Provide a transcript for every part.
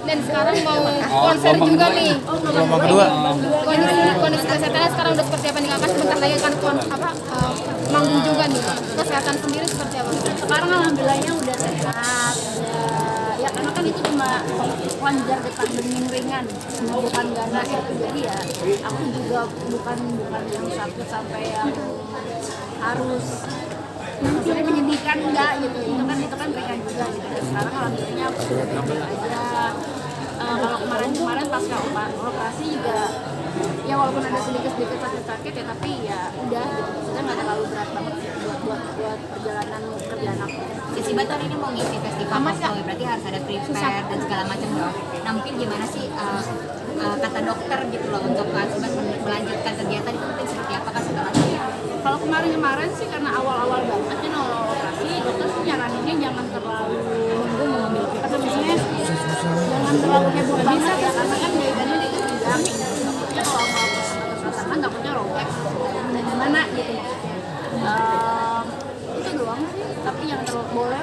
Dan sekarang mau konser juga nih. Gelombang kedua. Kondisi kesehatannya sekarang udah seperti apa nih kakak? Sebentar lagi kan manggung juga nih. Kesehatan sendiri seperti apa? Sekarang alhamdulillahnya udah sehat. Ya karena kan itu cuma wajar detak bening ringan, bukan ganas itu. Jadi ya aku juga bukan yang sakit sampai yang harus maksudnya menyedihkan enggak gitu. Itu kan ringan juga gitu. Dan sekarang alhamdulillahnya aku sudah baik aja. Kalau kemarin pas operasi juga ya walaupun ada sedikit sakit ya tapi ya udah gitu. Maksudnya nggak terlalu berat banget buat perjalanan kerjaan aku. Si Sibat hari ini mau ngisi festival cosplay, berarti harus ada prepare dan segala macam dong. Nah mungkin gimana sih kata dokter gitu loh untuk Sibat melanjutkan kegiatan itu mungkin seperti apa kan setelah ini? Kalau kemarin sih karena awal-awal banget kan awal operasi dokter sih nyaraninnya jangan terlalu mengambil maksudnya jangan terlalu heboh banget ya karena kan jahitannya di tegang takutnya kalau mau rasakan takutnya robek dan gimana gitu itu doang sih tapi jangan terlalu boleh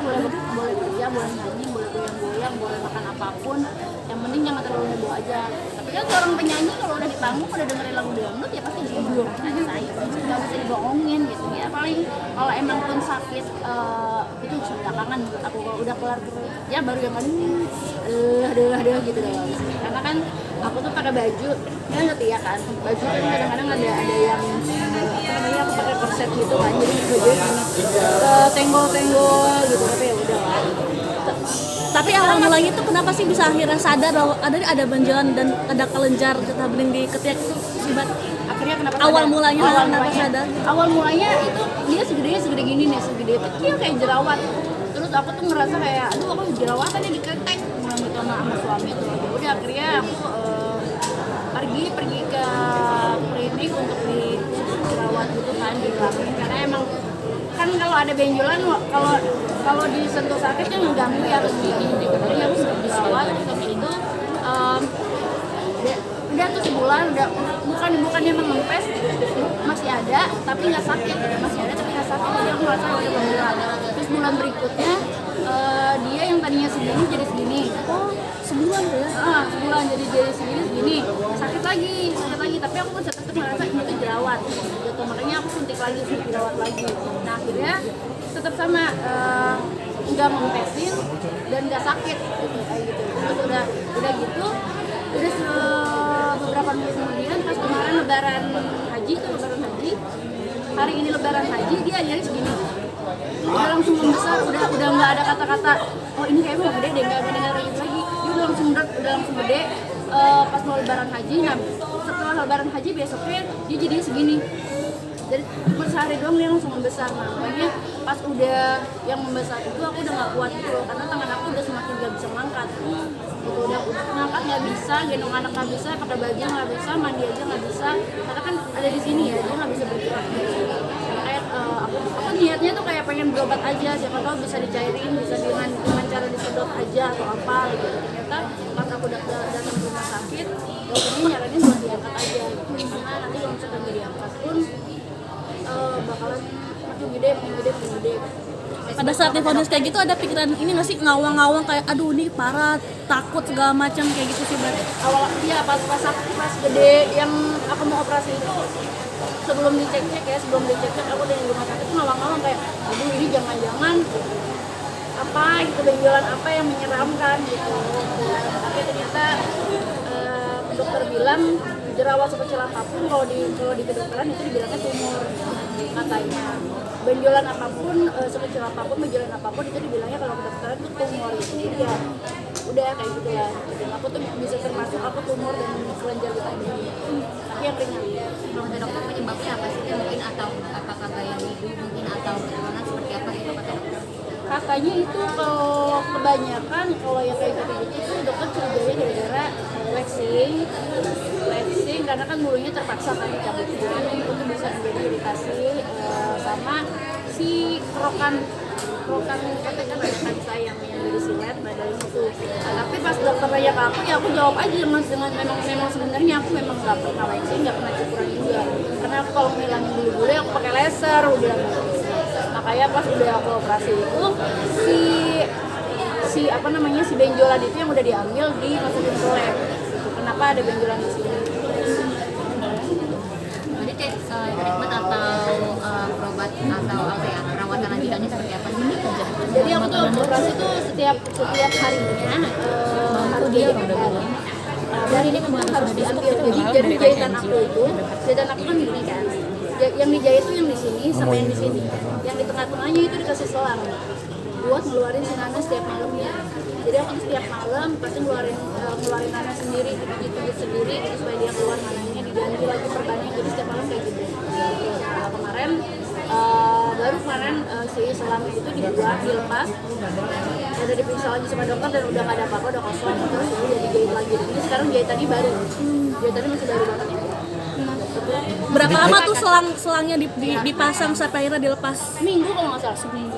kerja boleh nyanyi boleh goyang-goyang boleh makan apapun yang penting jangan terlalu heboh aja tapi kan seorang penyanyi kalau udah di panggung udah dengerin lagu dangdut ya pasti heboh nanya saya nggak bisa dibohongin gitu ya paling kalau emang pun sakit itu belakangan aku kalau udah kelar ya baru yang kali aduh gitu deh karena kan aku tuh pakai baju ya ngerti ya kan baju kan kadang-kadang ada yang apa namanya aku pakai korset gitu kan jadi baju gini tenggol gitu tapi ya udah lah. Tapi awal mulanya itu kenapa sih bisa akhirnya sadar bahwa ada benjolan dan ada kelenjar getah bening di ketiak itu Sibat? Akhirnya kenapa awal mulanya kenapa sadar? Awal mulanya itu dia segede gini nih, segede kecil kayak jerawat. Terus aku tuh ngerasa kayak aduh aku jerawatan nih di ketek gitu sama suami itu. Udah akhirnya aku pergi ke klinik untuk di jerawat gitu kan dilapin karena emang kan kalau ada benjolan kalau disentuh sakit kan mengganggu ya harus jadi aku sudah dirawat terus itu udah tuh sebulan udah bukannya mengempes masih ada tapi nggak sakit masih ada tapi nggak sakit jadi aku merasa udah benjolan terus bulan berikutnya dia yang tadinya segini jadi segini Sebulan tuh ya? Sebulan jadi segini sakit lagi tapi aku pun tetap merasa itu jerawat gitu makanya aku suntik jerawat lagi nah akhirnya tetap sama nggak mempesin dan nggak sakit gitu kayak gitu terus udah gitu beberapa minggu kemudian pas kemarin lebaran haji hari ini lebaran haji dia nyari segini udah langsung membesar udah nggak ada kata-kata oh ini kayaknya mau gede deh nggak dengar lagi dia udah langsung gede pas mau lebaran haji nah setelah lebaran haji besoknya dia jadi segini jadi sehari doang dia langsung membesar nah makanya pas udah yang membesar itu aku udah nggak kuat gitu loh karena tangan aku udah semakin nggak bisa ngangkat gitu udah ngangkat nggak bisa gendong anak nggak bisa pakai baju nggak bisa mandi aja nggak bisa karena kan ada di sini ya dia nggak bisa bergerak gitu kayak aku niatnya tuh kayak pengen berobat aja siapa tahu bisa dicairin bisa dengan cara disedot aja atau apa gitu ternyata pas aku datang ke rumah sakit dokternya nyaranin buat diangkat aja karena nanti kalau misalkan nggak diangkat pun bakalan makin gede. Pada saat divonis kayak gitu ada pikiran ini nggak sih ngawang-ngawang kayak aduh ini parah takut segala macam kayak gitu sih Bar? Awal iya pas gede yang aku mau operasi itu sebelum dicek aku dari rumah sakit tuh ngawang-ngawang kayak aduh ini jangan-jangan apa gitu benjolan apa yang menyeramkan gitu tapi ternyata dokter bilang jerawat sekecil apapun kalau di kedokteran itu dibilangnya tumor katanya benjolan apapun sekecil apapun benjolan apapun itu dibilangnya kalau kedokteran itu tumor jadi ya udah kayak gitu ya aku tuh bisa termasuk aku tumor dan kelenjar getah bening tapi yang ringan Menurut dokter penyebabnya apa sih mungkin atau apakah gaya hidup mungkin atau keturunan seperti apa gitu kata dokter? Katanya itu kalau kebanyakan kalau yang kayak gitu itu dokter curiganya gara-gara waxing karena kan bulunya terpaksa kan dicabutnya itu bisa menjadi iritasi sama si kerokan ketek kan rekan saya yang dari silet dari situ tapi pas dokter nanya ke aku ya aku jawab aja dengan memang sebenarnya aku memang nggak pernah waxing nggak pernah cukuran juga karena aku kalau ngilangin bulu-bulu aku pakai laser udah makanya pas udah aku operasi itu si benjolan itu yang udah diambil dimasukin ke lab. Kenapa ada benjolan di sini? Jadi kayak treatment atau berobat atau apa ya, perawatan lanjutannya seperti apa sih? Jadi aku tuh operasi tuh setiap harinya harus diambil. Dari ini memang harus diambil. Jadi jahitan aku kan gini kan. Yang dijahit tuh yang di sini sama yang di sini. Yang di tengah-tengahnya itu dikasih selang buat ngeluarin si nanas setiap malamnya. Jadi aku tuh setiap malam pasti ngeluarin nanas sendiri, gigit sendiri gitu, supaya dia keluar nananya, diganti lagi perbannya, jadi setiap malam kayak gitu. Nah, baru kemarin si selangnya itu dilepas, udah diperiksa lagi sama dokter dan udah gak ada apa-apa, udah kosong, terus udah dijahit lagi. Ini sekarang jahitannya baru, jahitannya masih baru banget ya. Berapa lama tuh selangnya dipasang sampai akhirnya dilepas? Seminggu kalau nggak salah, seminggu.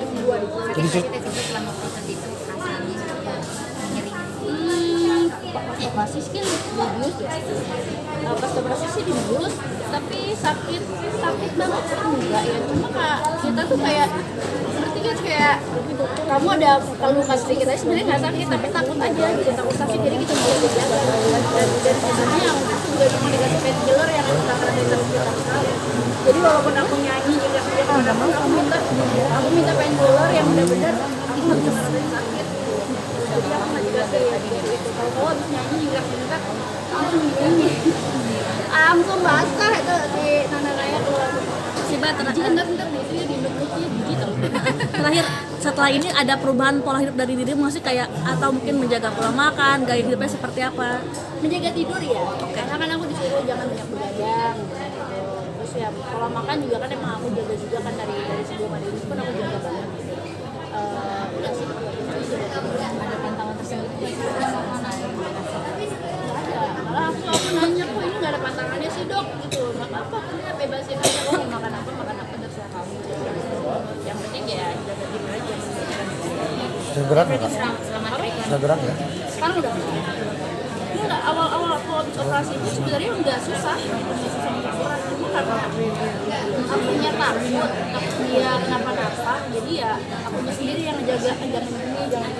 Jadi kita sebut selama proses itu rasanya nyeri. Pas operasi sih kan dibius ya. Pas operasi sih dibius, tapi sakit banget sih enggak ya. Cuma kita tuh kayak seperti kan kayak kamu ada kalau luka sedikit aja sebenarnya nggak sakit, tapi takut aja gitu, takut sakit, jadi kita mulai dijaga. Dan biasanya yang itu juga cuma dikasih painkiller yang sangat kita sekali. Jadi walaupun aku nyanyi juga aku minta painkiller yang benar-benar ingat benar sakit. Jadi aku nggak dikasih gitu. Kalau habis nyanyi juga langsung gini, langsung basah itu si Nana Raya keluar. Bentar di itu ya di bentuknya digital. Terakhir, setelah ini ada perubahan pola hidup dari dirimu nggak sih, kayak atau mungkin menjaga pola makan, gaya hidupnya seperti apa? Menjaga tidur ya. Karena kan aku disuruh jangan banyak begadang. Terus ya pola makan juga kan emang aku jaga juga kan dari sebelum ada ini pun aku jaga banget. Udah sih. Ada pantangan tersendiri sama Malah aku nanya kok ini nggak ada pantangannya sih dok gitu, nggak apa-apa, kita bebasin aja, lo mau makan apa terserah kamu. Yang penting ya jaga tidur aja. Sudah berat nggak kak? Sudah berat nggak? Sekarang udah enggak, awal aku habis operasi itu sebenarnya nggak susah berat, cuma karena akunya takut dia kenapa-napa, jadi ya akunya sendiri yang ngejaga jangan ini jangan